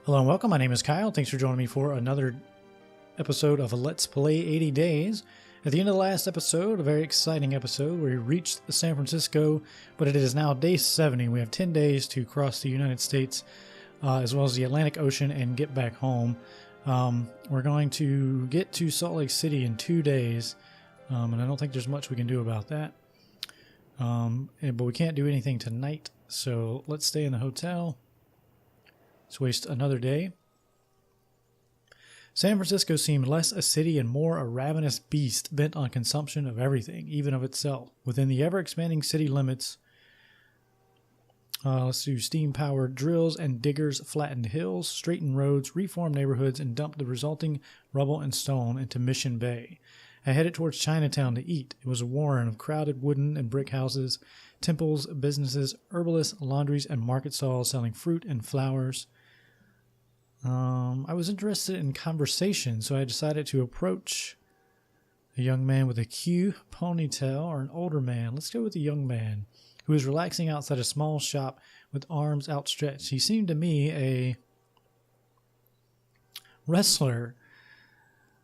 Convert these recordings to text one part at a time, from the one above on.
Hello and welcome, my name is Kyle. Thanks for joining me for another episode of Let's Play 80 Days. At the end of the last episode, a very exciting episode, we reached San Francisco, but it is now day 70. We have 10 days to cross the United States, as well as the Atlantic Ocean, and get back home. We're going to get to Salt Lake City in 2 days, and I don't think there's much we can do about that. But we can't do anything tonight, so let's stay in the hotel. Let's waste another day. San Francisco seemed less a city and more a ravenous beast bent on consumption of everything, even of itself. Within the ever-expanding city limits, let's do steam-powered drills and diggers flattened hills, straightened roads, reformed neighborhoods, and dumped the resulting rubble and stone into Mission Bay. I headed towards Chinatown to eat. It was a warren of crowded wooden and brick houses, temples, businesses, herbalists, laundries, and market stalls selling fruit and flowers. I was interested in conversation, so I decided to approach a young man with a cute ponytail or an older man. Let's go with the young man who was relaxing outside a small shop with arms outstretched. He seemed to me a wrestler.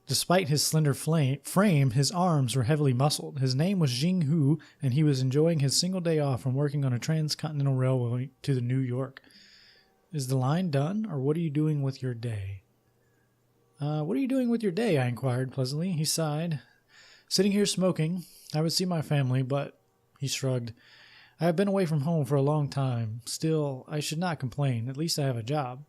Despite his slender frame, his arms were heavily muscled. His name was Jing Hu, and he was enjoying his single day off from working on a transcontinental railway to the New York. Is the line done, or what are you doing with your day? What are you doing with your day? I inquired pleasantly. He sighed. Sitting here smoking. I would see my family, but he shrugged. I have been away from home for a long time. Still, I should not complain. At least I have a job.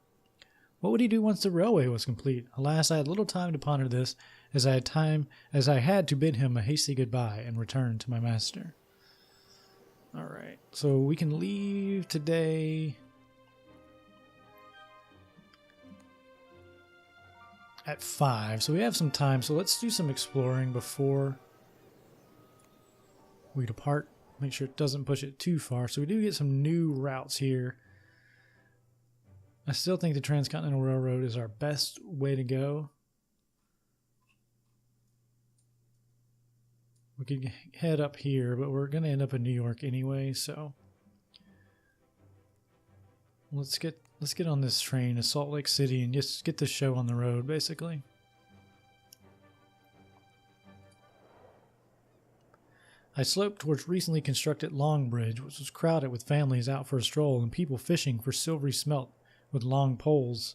What would he do once the railway was complete? Alas, I had little time to ponder this, as I had to bid him a hasty goodbye and return to my master. All right, so we can leave today at 5, so we have some time. So let's do some exploring before we depart. Make sure it doesn't push it too far. So we do get some new routes here. I still think the Transcontinental Railroad is our best way to go. We could head up here, but we're going to end up in New York anyway, so let's get on this train to Salt Lake City and just get the show on the road, basically. I sloped towards recently constructed Long Bridge, which was crowded with families out for a stroll and people fishing for silvery smelt with long poles.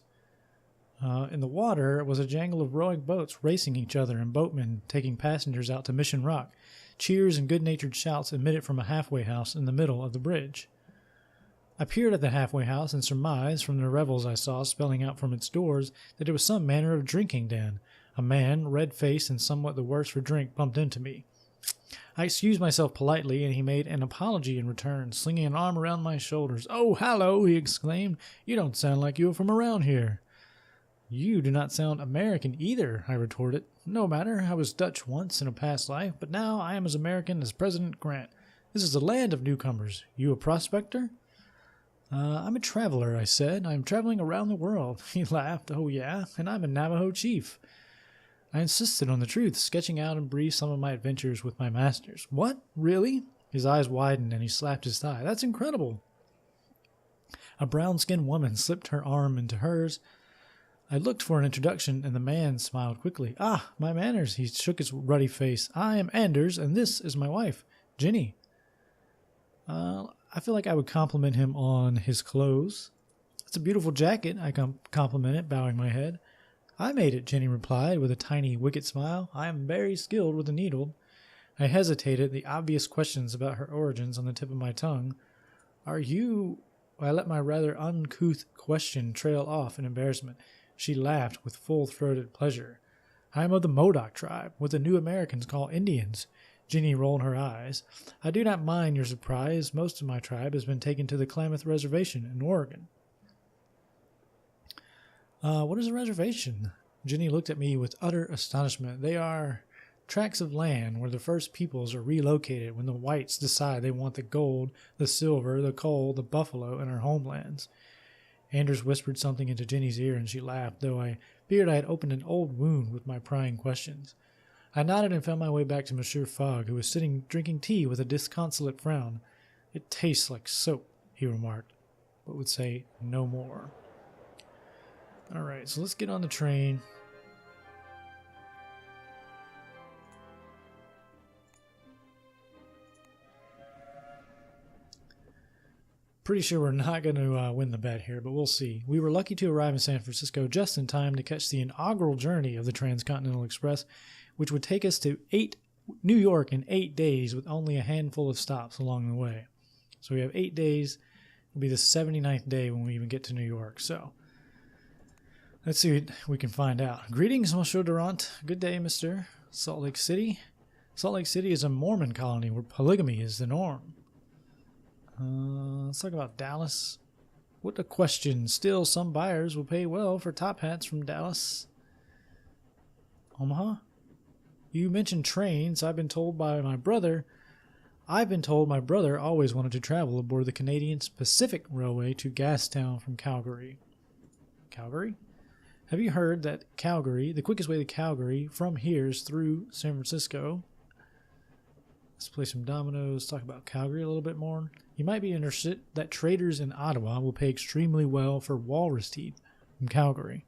In the water was a jangle of rowing boats racing each other and boatmen taking passengers out to Mission Rock. Cheers and good-natured shouts emitted from a halfway house in the middle of the bridge. I peered at the halfway house and surmised from the revels I saw spelling out from its doors that it was some manner of drinking den. A man, red-faced and somewhat the worse for drink, bumped into me. I excused myself politely, and he made an apology in return, slinging an arm around my shoulders. "Oh, hallo!" he exclaimed. "You don't sound like you are from around here." "You do not sound American either," I retorted. "No matter, I was Dutch once in a past life, but now I am as American as President Grant. This is a land of newcomers. You a prospector?" "I'm a traveler," I said. "I'm traveling around the world." He laughed. "Oh, yeah? And I'm a Navajo chief." I insisted on the truth, sketching out in brief some of my adventures with my masters. "What? Really?" His eyes widened and he slapped his thigh. "That's incredible." A brown-skinned woman slipped her arm into hers. I looked for an introduction, and the man smiled quickly. "Ah, my manners," he shook his ruddy face. "I am Anders, and this is my wife, Jenny." I feel like I would compliment him on his clothes. "It's a beautiful jacket," I complimented, bowing my head. "I made it," Jenny replied with a tiny, wicked smile. "I am very skilled with the needle." I hesitated, the obvious questions about her origins on the tip of my tongue. "Are you—" I let my rather uncouth question trail off in embarrassment. She laughed with full-throated pleasure. "I am of the Modoc tribe, what the New Americans call Indians." Jenny rolled her eyes. "I do not mind your surprise. Most of my tribe has been taken to the Klamath Reservation in Oregon." What is a reservation?" Jenny looked at me with utter astonishment. "They are tracts of land where the first peoples are relocated when the whites decide they want the gold, the silver, the coal, the buffalo, and our homelands." Anders whispered something into Jenny's ear, and she laughed, though I feared I had opened an old wound with my prying questions. I nodded and found my way back to Monsieur Fogg, who was sitting drinking tea with a disconsolate frown. "It tastes like soap," he remarked, but would say no more. All right, so let's get on the train. Pretty sure we're not going to win the bet here, but we'll see. We were lucky to arrive in San Francisco just in time to catch the inaugural journey of the Transcontinental Express, which would take us to New York in 8 days with only a handful of stops along the way. So we have 8 days. It'll be the 79th day when we even get to New York. So let's see what we can find out. Greetings, Monsieur Durant. Good day, Mr. Salt Lake City. Salt Lake City is a Mormon colony where polygamy is the norm. Let's talk about Dallas. What a question. Still, some buyers will pay well for top hats from Dallas. Omaha? You mentioned trains. I've been told my brother always wanted to travel aboard the Canadian Pacific Railway to Gastown from Calgary. Calgary? Have you heard that Calgary, the quickest way to Calgary from here is through San Francisco? Let's play some dominoes, talk about Calgary a little bit more. You might be interested that traders in Ottawa will pay extremely well for walrus teeth from Calgary.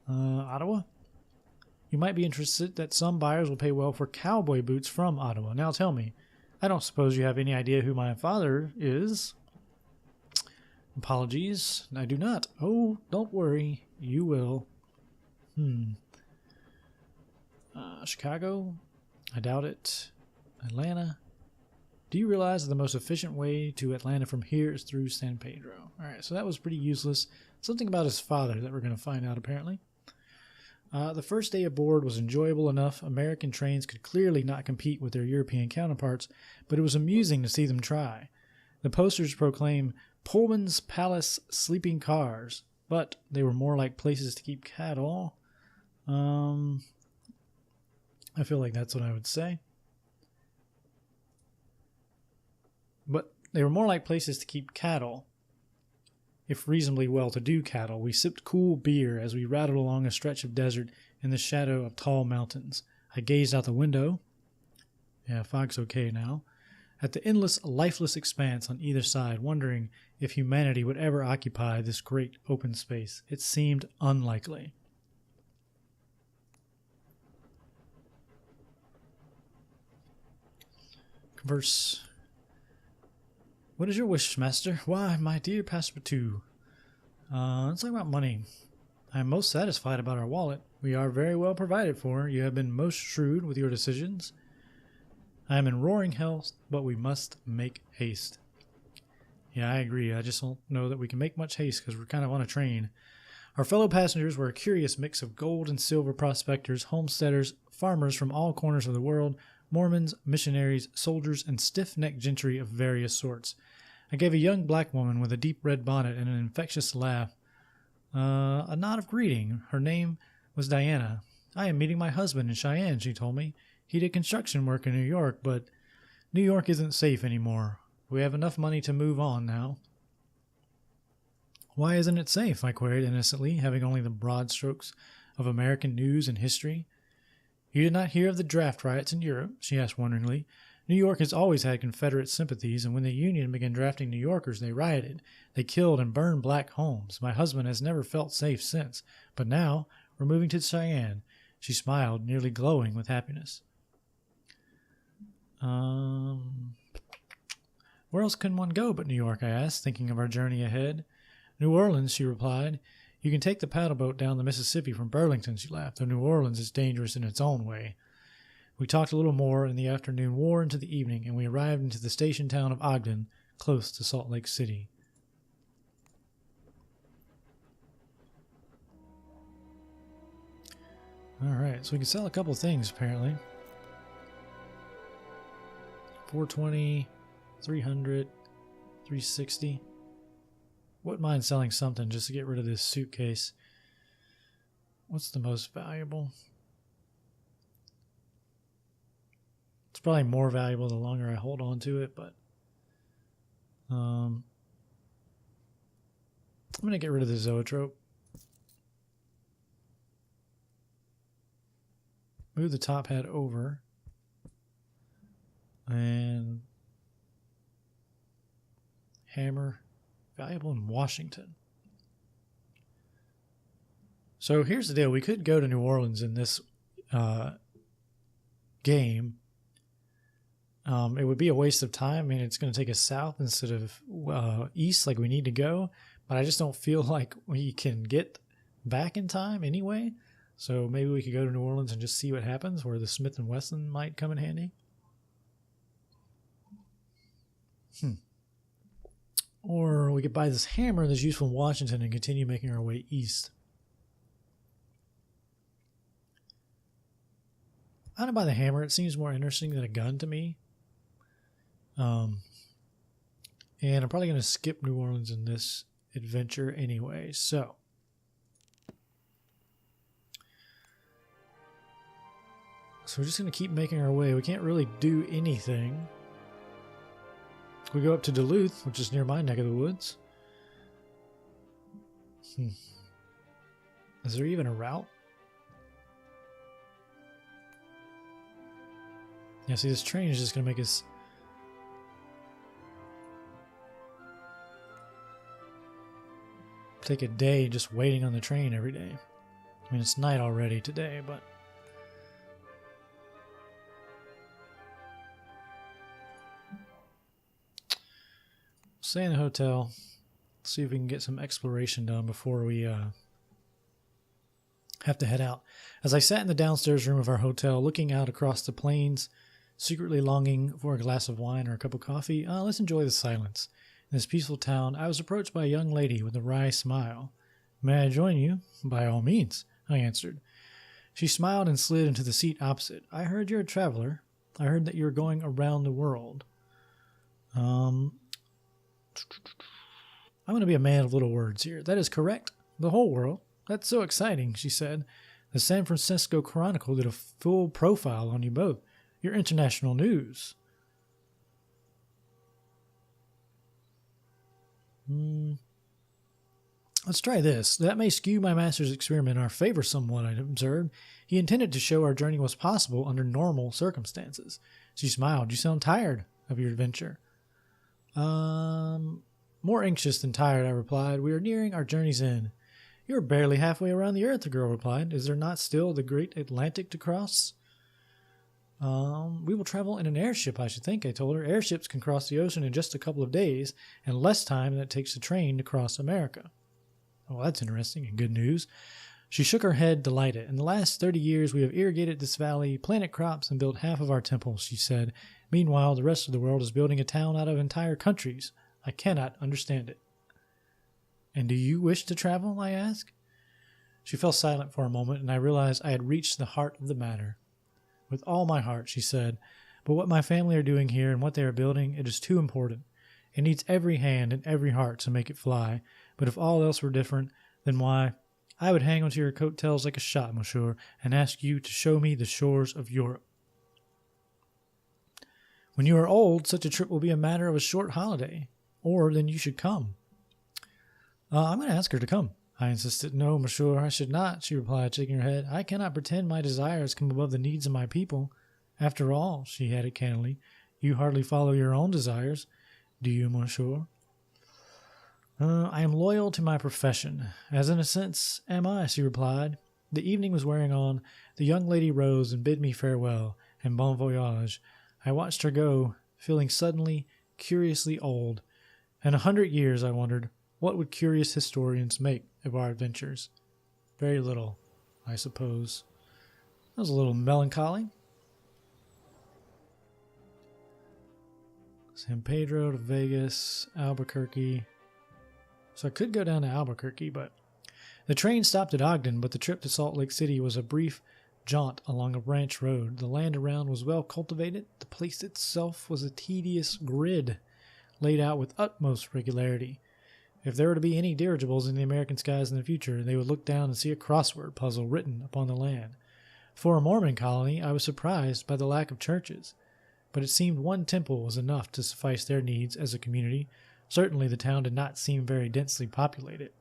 Ottawa? You might be interested that some buyers will pay well for cowboy boots from Ottawa. Now tell me, I don't suppose you have any idea who my father is? Apologies, I do not. Oh, don't worry, you will. Chicago? I doubt it. Atlanta? Do you realize that the most efficient way to Atlanta from here is through San Pedro? Alright, so that was pretty useless. Something about his father that we're going to find out apparently. The first day aboard was enjoyable enough. American trains could clearly not compete with their European counterparts, but it was amusing to see them try. The posters proclaim Pullman's Palace sleeping cars, but they were more like places to keep cattle. I feel like that's what I would say. But they were more like places to keep cattle. If reasonably well-to-do cattle, we sipped cool beer as we rattled along a stretch of desert in the shadow of tall mountains. I gazed out the window. Yeah, Fogg's okay now. At the endless, lifeless expanse on either side, wondering if humanity would ever occupy this great open space. It seemed unlikely. Converse. What is your wish, master? Why, my dear Passepartout. Let's talk about money. I am most satisfied about our wallet. We are very well provided for. You have been most shrewd with your decisions. I am in roaring health, but we must make haste. Yeah, I agree. I just don't know that we can make much haste because we're kind of on a train. Our fellow passengers were a curious mix of gold and silver prospectors, homesteaders, farmers from all corners of the world, Mormons, missionaries, soldiers, and stiff-necked gentry of various sorts. I gave a young black woman with a deep red bonnet and an infectious laugh a nod of greeting. Her name was Diana. I am meeting my husband in Cheyenne, she told me. He did construction work in New York, but New York isn't safe anymore. We have enough money to move on now. Why isn't it safe? I queried innocently, having only the broad strokes of American news and history. You did not hear of the draft riots in Europe? She asked wonderingly. New York has always had Confederate sympathies, and when the Union began drafting New Yorkers, they rioted. They killed and burned black homes. My husband has never felt safe since. But now, we're moving to Cheyenne. She smiled, nearly glowing with happiness. Where else can one go but New York, I asked, thinking of our journey ahead. New Orleans, she replied. You can take the paddle boat down the Mississippi from Burlington, she laughed, though New Orleans is dangerous in its own way. We talked a little more, and the afternoon wore into the evening, and we arrived into the station town of Ogden, close to Salt Lake City. Alright, so we can sell a couple things, apparently. 420, 300, 360. Wouldn't mind selling something just to get rid of this suitcase. What's the most valuable? It's probably more valuable the longer I hold on to it, but I'm going to get rid of the zoetrope. Move the top hat over. And hammer. Valuable in Washington. So here's the deal. We could go to New Orleans in this game. It would be a waste of time. I mean, it's going to take us south instead of east like we need to go. But I just don't feel like we can get back in time anyway. So maybe we could go to New Orleans and just see what happens, where the Smith & Wesson might come in handy. Or we could buy this hammer that's useful in Washington and continue making our way east. I'm going to buy the hammer. It seems more interesting than a gun to me. And I'm probably going to skip New Orleans in this adventure anyway. So we're just going to keep making our way. We can't really do anything. We go up to Duluth, which is near my neck of the woods. Is there even a route? Yeah, see, this train is just going to make us take a day just waiting on the train every day. I mean, it's night already today, but stay in the hotel. See if we can get some exploration done before we have to head out. As I sat in the downstairs room of our hotel, looking out across the plains, secretly longing for a glass of wine or a cup of coffee, let's enjoy the silence. In this peaceful town, I was approached by a young lady with a wry smile. "May I join you?" "By all means," I answered. She smiled and slid into the seat opposite. "I heard you're a traveler. I heard that you're going around the world." I'm going to be a man of little words here. "That is correct. The whole world. That's so exciting," she said. "The San Francisco Chronicle did a full profile on you both. You're international news." Let's try this. "That may skew my master's experiment in our favor somewhat," I observed. "He intended to show our journey was possible under normal circumstances." She smiled. "You sound tired of your adventure." More anxious than tired," I replied. "We are nearing our journey's end." "You're barely halfway around the earth," the girl replied. "Is there not still the great Atlantic to cross?" "We will travel in an airship, I should think," I told her. "Airships can cross the ocean in just a couple of days, and less time than it takes a train to cross America." "Oh, that's interesting and good news." She shook her head, delighted. "In the last 30 years, we have irrigated this valley, planted crops, and built half of our temples," she said. "Meanwhile, the rest of the world is building a town out of entire countries. I cannot understand it." "And do you wish to travel?" I asked. She fell silent for a moment, and I realized I had reached the heart of the matter. "With all my heart," she said. "But what my family are doing here and what they are building, it is too important. It needs every hand and every heart to make it fly. But if all else were different, then why, I would hang onto your coattails like a shot, monsieur, and ask you to show me the shores of Europe." "When you are old, such a trip will be a matter of a short holiday. Or then you should come." "I'm going to ask her to come," I insisted. "No, monsieur, I should not," she replied, shaking her head. "I cannot pretend my desires come above the needs of my people. After all," she added candidly, "you hardly follow your own desires. Do you, monsieur?" "I am loyal to my profession, as in a sense am I," she replied. The evening was wearing on. The young lady rose and bid me farewell and bon voyage. I watched her go, feeling suddenly, curiously old. In 100 years, I wondered, what would curious historians make of our adventures? Very little, I suppose. That was a little melancholy. San Pedro to Vegas, Albuquerque. So I could go down to Albuquerque, but the train stopped at Ogden, but the trip to Salt Lake City was a brief jaunt along a branch road. The land around was well cultivated. The place itself was a tedious grid, laid out with utmost regularity. If there were to be any dirigibles in the American skies in the future, they would look down and see a crossword puzzle written upon the land. For a Mormon colony, I was surprised by the lack of churches, but it seemed one temple was enough to suffice their needs as a community. Certainly the town did not seem very densely populated.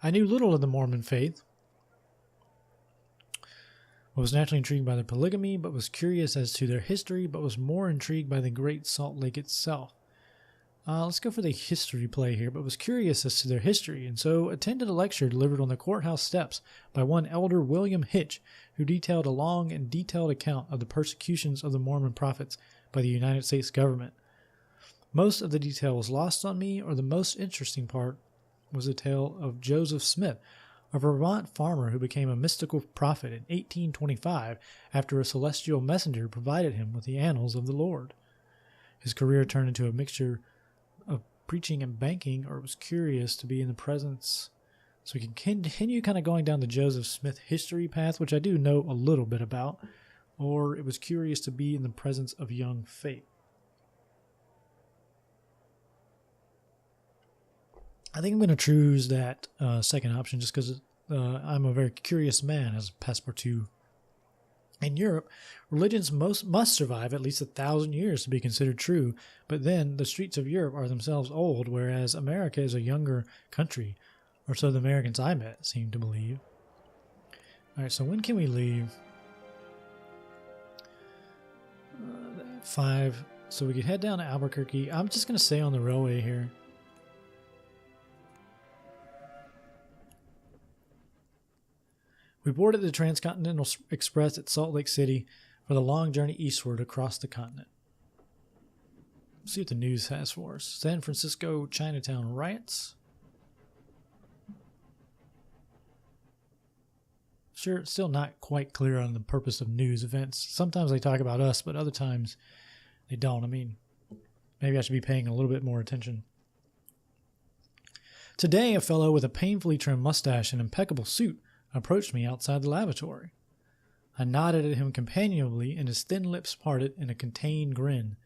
I knew little of the Mormon faith. I was naturally intrigued by their polygamy, but was curious as to their history, but was more intrigued by the Great Salt Lake itself. Let's go for the history play here, but was curious as to their history, and so attended a lecture delivered on the courthouse steps by one elder William Hitch, who detailed a long and detailed account of the persecutions of the Mormon prophets by the United States government. Most of the detail was lost on me, or the most interesting part was the tale of Joseph Smith, a Vermont farmer who became a mystical prophet in 1825 after a celestial messenger provided him with the annals of the Lord. His career turned into a mixture of preaching and banking, or was curious to be in the presence. So we can continue kind of going down the Joseph Smith history path, which I do know a little bit about, or it was curious to be in the presence of young faith. I think I'm going to choose that second option just because I'm a very curious man as Passepartout. In Europe, religions must survive at least 1,000 years to be considered true, but then the streets of Europe are themselves old, whereas America is a younger country, or so the Americans I met seem to believe. All right, so when can we leave? 5, so we could head down to Albuquerque. I'm just going to stay on the railway here. We boarded the Transcontinental Express at Salt Lake City for the long journey eastward across the continent. Let's see what the news has for us. San Francisco Chinatown riots. Sure, it's still not quite clear on the purpose of news events. Sometimes they talk about us, but other times they don't. I mean, maybe I should be paying a little bit more attention. Today, a fellow with a painfully trimmed mustache and impeccable suit approached me outside the lavatory. I nodded at him companionably, and his thin lips parted in a contained grin.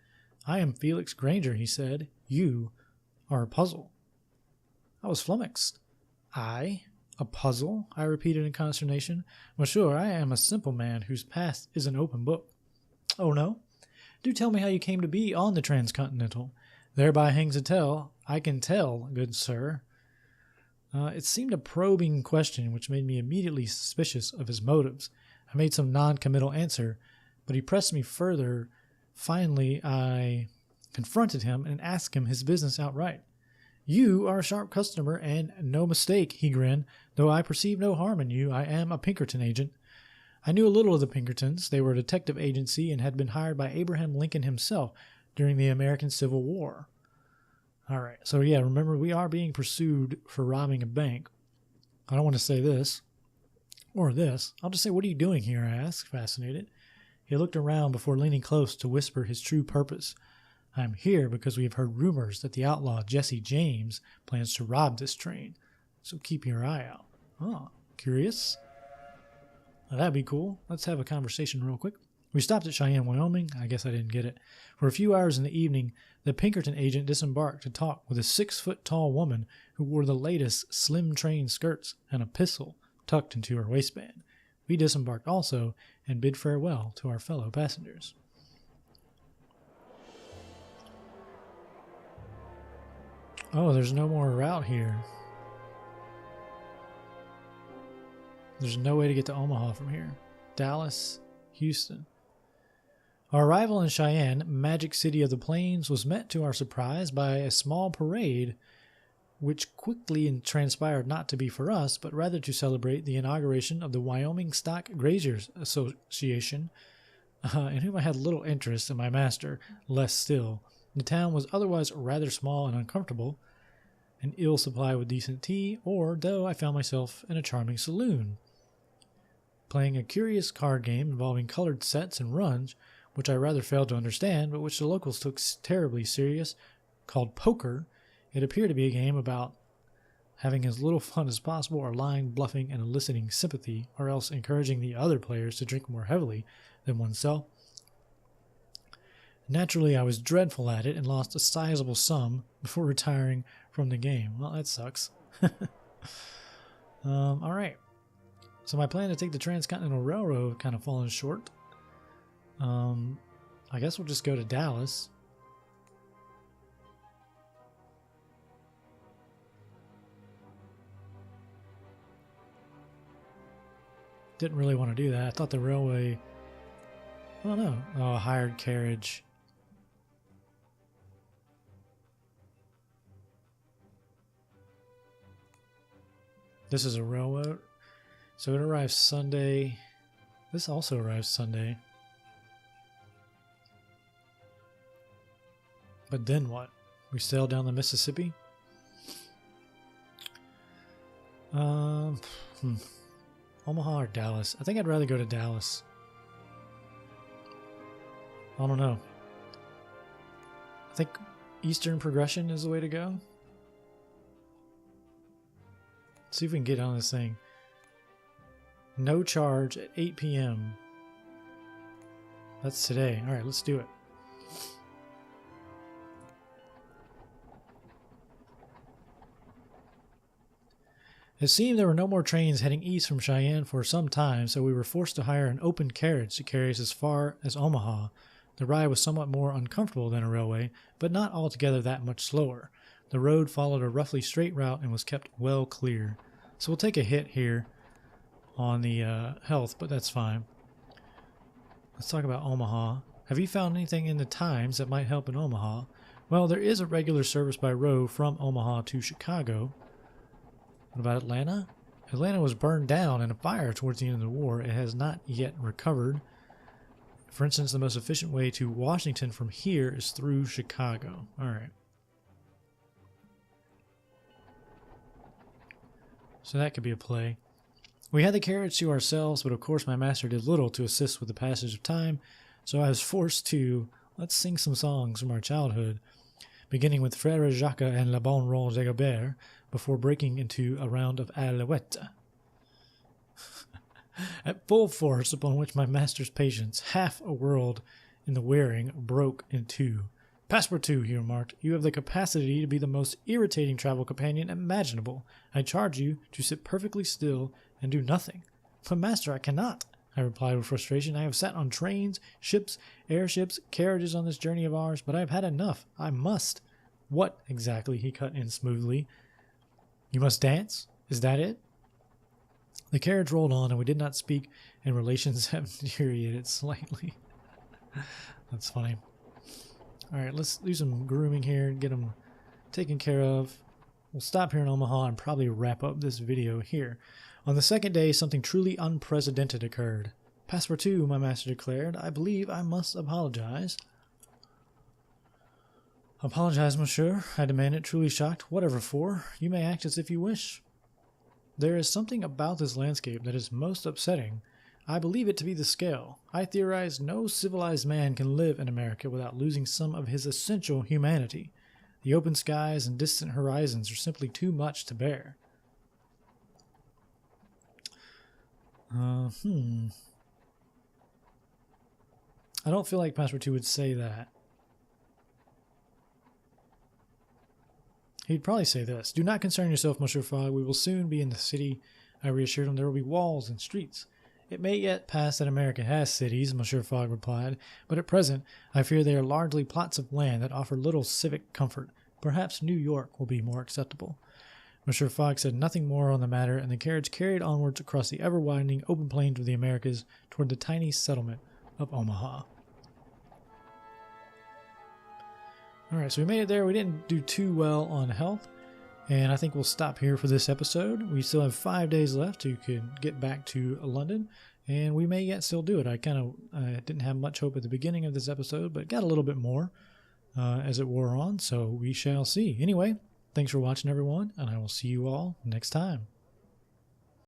"I am Felix Granger," he said. "You are a puzzle." I was flummoxed. "I? A puzzle?" I repeated in consternation. "Monsieur, I am a simple man whose past is an open book." "Oh, no? Do tell me how you came to be on the Transcontinental. Thereby hangs a tale. I can tell, good sir." It seemed a probing question, which made me immediately suspicious of his motives. I made some non-committal answer, but he pressed me further. Finally, I confronted him and asked him his business outright. "You are a sharp customer, and no mistake," he grinned. "Though I perceive no harm in you, I am a Pinkerton agent." I knew a little of the Pinkertons. They were a detective agency and had been hired by Abraham Lincoln himself during the American Civil War. All right, so yeah, remember, we are being pursued for robbing a bank. I don't want to say this or this. I'll just say, "What are you doing here?" I asked, fascinated. He looked around before leaning close to whisper his true purpose. "I am here because we have heard rumors that the outlaw Jesse James plans to rob this train, so keep your eye out." Oh, curious? Now, that'd be cool. Let's have a conversation real quick. We stopped at Cheyenne, Wyoming. I guess I didn't get it. For a few hours in the evening, the Pinkerton agent disembarked to talk with a 6-foot-tall woman who wore the latest slim train skirts and a pistol tucked into her waistband. We disembarked also and bid farewell to our fellow passengers. Oh, there's no more route here. There's no way to get to Omaha from here. Dallas, Houston. Our arrival in Cheyenne, Magic City of the Plains, was met to our surprise by a small parade, which quickly transpired not to be for us, but rather to celebrate the inauguration of the Wyoming Stock Graziers Association, in whom I had little interest, and my master less still. The town was otherwise rather small and uncomfortable, and ill supplied with decent tea, though I found myself in a charming saloon, playing a curious card game involving colored sets and runs, which I rather failed to understand, but which the locals took terribly serious, called poker. It appeared to be a game about having as little fun as possible, or lying, bluffing, and eliciting sympathy, or else encouraging the other players to drink more heavily than oneself. Naturally, I was dreadful at it and lost a sizable sum before retiring from the game. Well, that sucks. All right. So my plan to take the Transcontinental Railroad kind of fallen short. I guess we'll just go to Dallas. Didn't really want to do that. I thought the railway... Oh, no. Oh, hired carriage. This is a railroad. So it arrives Sunday. This also arrives Sunday. But then what? We sail down the Mississippi? Omaha or Dallas? I think I'd rather go to Dallas. I don't know. I think Eastern Progression is the way to go. Let's see if we can get on this thing. No charge at 8 p.m. That's today. Alright, let's do it. It seemed there were no more trains heading east from Cheyenne for some time, so we were forced to hire an open carriage to carry us as far as Omaha. The ride was somewhat more uncomfortable than a railway, but not altogether that much slower. The road followed a roughly straight route and was kept well clear. So we'll take a hit here on the health, but that's fine. Let's talk about Omaha. Have you found anything in the Times that might help in Omaha? Well, there is a regular service by road from Omaha to Chicago. What about Atlanta? Atlanta was burned down in a fire towards the end of the war. It has not yet recovered. For instance, the most efficient way to Washington from here is through Chicago. Alright. So that could be a play. We had the carriage to ourselves, but of course my master did little to assist with the passage of time, so I was forced to, let's sing some songs from our childhood, beginning with Frère Jacques and La Bonne Rose Dagobert, before breaking into a round of Alouette. At full force, upon which my master's patience, half a world in the wearing, broke in two. "Passepartout," he remarked, "you have the capacity to be the most irritating travel companion imaginable. I charge you to sit perfectly still and do nothing." "But master, I cannot," I replied with frustration. "I have sat on trains, ships, airships, carriages on this journey of ours, but I have had enough. I must." "What exactly?" he cut in smoothly. "You must dance? Is that it?" The carriage rolled on, and we did not speak, and relations have deteriorated slightly. That's funny. Alright, let's do some grooming here and get them taken care of. We'll stop here in Omaha and probably wrap up this video here. On the second day, something truly unprecedented occurred. "Passepartout," my master declared, "I believe I must apologize." "Apologize, monsieur?" I demanded, truly shocked. "Whatever for? You may act as if you wish." "There is something about this landscape that is most upsetting. I believe it to be the scale. I theorize no civilized man can live in America without losing some of his essential humanity. The open skies and distant horizons are simply too much to bear." I don't feel like Passepartout would say that. He'd probably say this: "Do not concern yourself, Monsieur Fogg. We will soon be in the city." I reassured him there will be walls and streets. "It may yet pass that America has cities," Monsieur Fogg replied, "but at present I fear they are largely plots of land that offer little civic comfort. Perhaps New York will be more acceptable." Monsieur Fogg said nothing more on the matter, and the carriage carried onwards across the ever-widening open plains of the Americas toward the tiny settlement of Omaha. Alright, so we made it there. We didn't do too well on health, and I think we'll stop here for this episode. We still have 5 days left to get back to London, and we may yet still do it. I didn't have much hope at the beginning of this episode, but got a little bit more as it wore on, so we shall see. Anyway, thanks for watching, everyone, and I will see you all next time.